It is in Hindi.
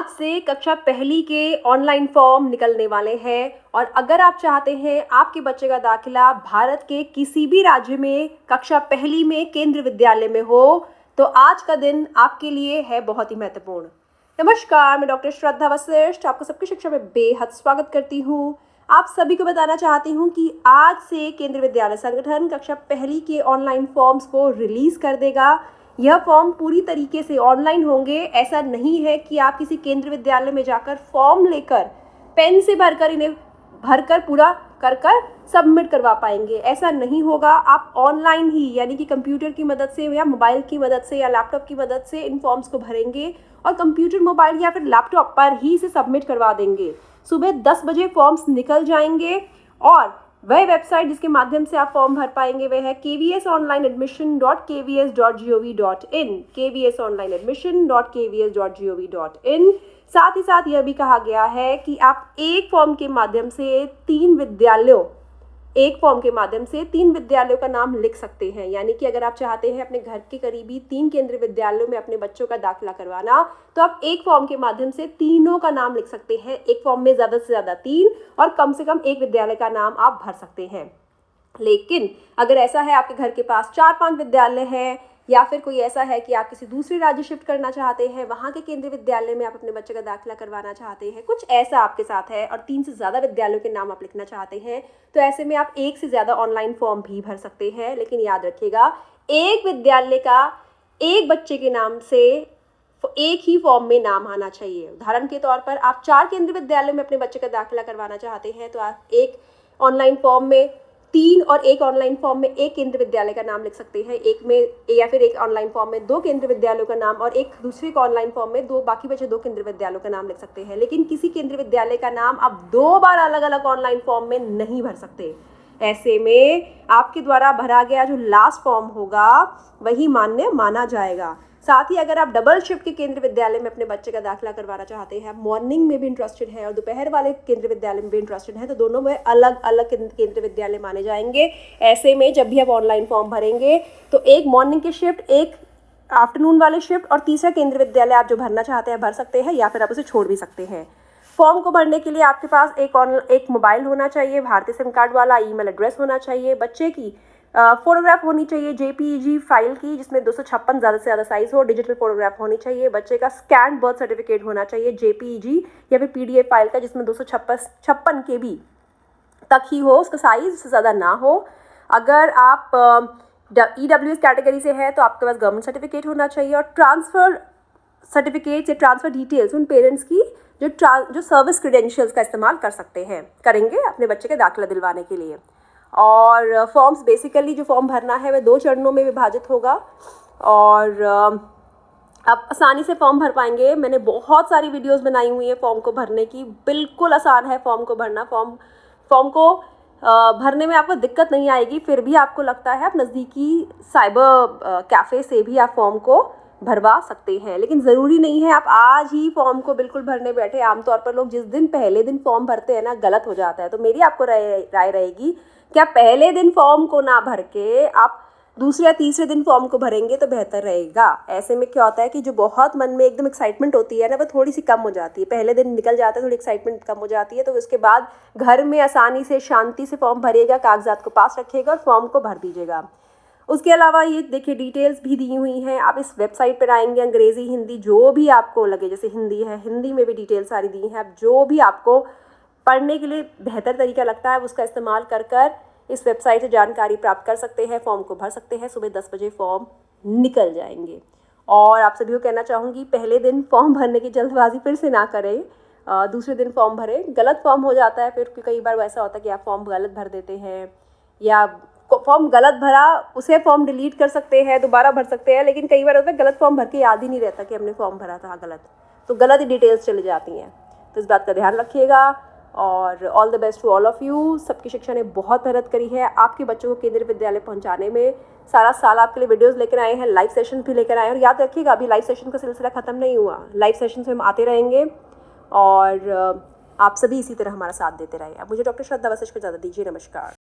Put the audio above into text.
आज से कक्षा पहली के ऑनलाइन फॉर्म निकलने वाले हैं और अगर आप चाहते हैं आपके बच्चे का दाखिला भारत के किसी भी राज्य में कक्षा पहली में केंद्रीय विद्यालय में हो तो आज का दिन आपके लिए है बहुत ही महत्वपूर्ण। नमस्कार, मैं डॉक्टर श्रद्धा वशिष्ठ आपको सबकी शिक्षा में बेहद स्वागत करती हूँ। आप सभी को बताना चाहती हूँ कि आज से केंद्रीय विद्यालय संगठन कक्षा पहली के ऑनलाइन फॉर्म्स को रिलीज़ कर देगा। यह फॉर्म पूरी तरीके से ऑनलाइन होंगे। ऐसा नहीं है कि आप किसी केंद्रीय विद्यालय में जाकर फॉर्म लेकर पेन से भरकर इन्हें भरकर पूरा कर सबमिट करवा पाएंगे। ऐसा नहीं होगा। आप ऑनलाइन ही यानी कि कंप्यूटर की मदद से या मोबाइल की मदद से या लैपटॉप की मदद से इन फॉर्म्स को भरेंगे और कंप्यूटर, मोबाइल या फिर लैपटॉप पर ही इसे सबमिट करवा देंगे। सुबह 10 बजे फॉर्म्स निकल जाएंगे और वह वेबसाइट जिसके माध्यम से आप फॉर्म भर पाएंगे वह है kvsonlineadmission.kvs.gov.in kvsonlineadmission.kvs.gov.in। साथ ही साथ यह भी कहा गया है कि आप एक फॉर्म के माध्यम से तीन विद्यालयों का नाम लिख सकते हैं। यानी कि अगर आप चाहते हैं अपने घर के करीबी 3 केंद्रीय विद्यालयों में अपने बच्चों का दाखिला करवाना तो आप एक फॉर्म के माध्यम से तीनों का नाम लिख सकते हैं। एक फॉर्म में ज़्यादा से ज़्यादा 3 और कम से कम एक विद्यालय का नाम आप भर सकते हैं। लेकिन अगर ऐसा है आपके घर के पास 4-5 विद्यालय हैं या फिर कोई ऐसा है कि आप किसी दूसरे राज्य शिफ्ट करना चाहते हैं, वहाँ के केंद्रीय विद्यालय में आप अपने बच्चे का दाखिला करवाना चाहते हैं, कुछ ऐसा आपके साथ है और 3 से ज़्यादा विद्यालयों के नाम आप लिखना चाहते हैं तो ऐसे में आप 1 से ज़्यादा ऑनलाइन फॉर्म भी भर सकते हैं। लेकिन याद रखिएगा, एक विद्यालय का एक बच्चे के नाम से एक ही फॉर्म में नाम आना चाहिए। उदाहरण के तौर पर आप 4 केंद्रीय विद्यालयों में अपने बच्चे का दाखिला करवाना चाहते हैं तो आप एक ऑनलाइन फॉर्म में 3 और एक ऑनलाइन फॉर्म में एक केंद्रीय विद्यालय का नाम लिख सकते हैं। एक में या फिर एक ऑनलाइन फॉर्म में 2 केंद्रीय विद्यालयों का नाम और एक दूसरे ऑनलाइन फॉर्म में बाकी बचे 2 केंद्रीय विद्यालयों का नाम लिख सकते हैं। लेकिन किसी केंद्रीय विद्यालय का नाम आप 2 बार अलग अलग ऑनलाइन फॉर्म में नहीं भर सकते। ऐसे में आपके द्वारा भरा गया जो लास्ट फॉर्म होगा वही मान्य माना जाएगा। साथ ही अगर आप डबल शिफ्ट के केंद्रीय विद्यालय में अपने बच्चे का दाखिला करवाना चाहते हैं, मॉर्निंग में भी इंटरेस्टेड है और दोपहर वाले केंद्रीय विद्यालय में भी इंटरेस्टेड है तो दोनों में अलग अलग केंद्रीय विद्यालय माने जाएंगे। ऐसे में जब भी आप ऑनलाइन फॉर्म भरेंगे तो एक मॉर्निंग की शिफ्ट, एक आफ्टरनून वाले शिफ्ट और तीसरा केंद्रीय विद्यालय आप जो भरना चाहते हैं भर सकते हैं या फिर आप उसे छोड़ भी सकते हैं। फॉर्म को भरने के लिए आपके पास एक मोबाइल होना चाहिए, भारतीय सिम कार्ड वाला, ईमेल एड्रेस होना चाहिए, बच्चे की फोटोग्राफ होनी चाहिए जेपीईजी फाइल की जिसमें 256 ज़्यादा से ज़्यादा साइज़ हो, डिजिटल फोटोग्राफ होनी चाहिए, बच्चे का स्कैन बर्थ सर्टिफिकेट होना चाहिए जेपीईजी या फिर पीडीएफ फाइल का जिसमें 256 KB तक ही हो, उसका साइज़ उससे ज़्यादा ना हो। अगर आप EWS कैटेगरी से है तो आपके पास गवर्नमेंट सर्टिफिकेट होना चाहिए और ट्रांसफ़र सर्टिफिकेट या ट्रांसफ़र डिटेल्स उन पेरेंट्स की जो सर्विस क्रेडेंशियल्स का इस्तेमाल करेंगे अपने बच्चे के दाखिला दिलवाने के लिए। और फॉर्म्स बेसिकली जो फॉर्म भरना है वह 2 चरणों में विभाजित होगा और आप आसानी से फॉर्म भर पाएंगे। मैंने बहुत सारी वीडियोस बनाई हुई हैं फॉर्म को भरने की। बिल्कुल आसान है फॉर्म को भरना। फॉर्म को भरने में आपको दिक्कत नहीं आएगी। फिर भी आपको लगता है आप नज़दीकी साइबर कैफ़े से भी आप फॉर्म को भरवा सकते हैं, लेकिन ज़रूरी नहीं है आप आज ही फॉर्म को बिल्कुल भरने बैठे। आमतौर पर लोग जिस दिन पहले दिन फॉर्म भरते हैं ना, गलत हो जाता है। तो मेरी आपको राय रहेगी कि आप पहले दिन फॉर्म को ना भर के आप दूसरे या तीसरे दिन फॉर्म को भरेंगे तो बेहतर रहेगा। ऐसे में क्या होता है कि जो बहुत मन में एकदम एक्साइटमेंट होती है ना, वो थोड़ी सी कम हो जाती है। पहले दिन निकल जाता है, थोड़ी एक्साइटमेंट कम हो जाती है, तो उसके बाद घर में आसानी से शांति से फॉर्म भरिएगा, कागजात को पास रखिएगा और फॉर्म को भर दीजिएगा। उसके अलावा ये देखिए डिटेल्स भी दी हुई हैं। आप इस वेबसाइट पर आएंगे, अंग्रेज़ी, हिंदी जो भी आपको लगे, जैसे हिंदी है, हिंदी में भी डिटेल्स सारी दी हैं। आप जो भी आपको पढ़ने के लिए बेहतर तरीका लगता है उसका इस्तेमाल कर इस वेबसाइट से जानकारी प्राप्त कर सकते हैं, फॉर्म को भर सकते हैं। सुबह 10 बजे फॉर्म निकल जाएंगे। और आप सभी को कहना चाहूँगी पहले दिन फॉर्म भरने की जल्दबाजी फिर से ना करें, दूसरे दिन फॉर्म भरें। गलत फॉर्म हो जाता है फिर कई बार वैसा होता है कि आप फॉर्म गलत भर देते हैं या फॉर्म गलत भरा उसे फॉर्म डिलीट कर सकते हैं, दोबारा भर सकते हैं, लेकिन कई बार होता है गलत फॉर्म भर के याद ही नहीं रहता कि हमने फॉर्म भरा था गलत, तो गलत ही डिटेल्स चली जाती हैं। तो इस बात का ध्यान रखिएगा और all the best to all of you. सबकी शिक्षा ने बहुत मेहनत करी है आपके बच्चों को केंद्रीय विद्यालय पहुंचाने में। सारा साल आपके लिए वीडियोस लेकर आए हैं, लाइव सेशन भी लेकर आए हैं। और याद रखिएगा अभी लाइव सेशन का सिलसिला ख़त्म नहीं हुआ, लाइव सेशन में हम आते रहेंगे और आप सभी इसी तरह हमारा साथ देते रहिए। अब मुझे डॉक्टर श्रद्धा वशिष्ठ को ज़्यादा दीजिए। नमस्कार।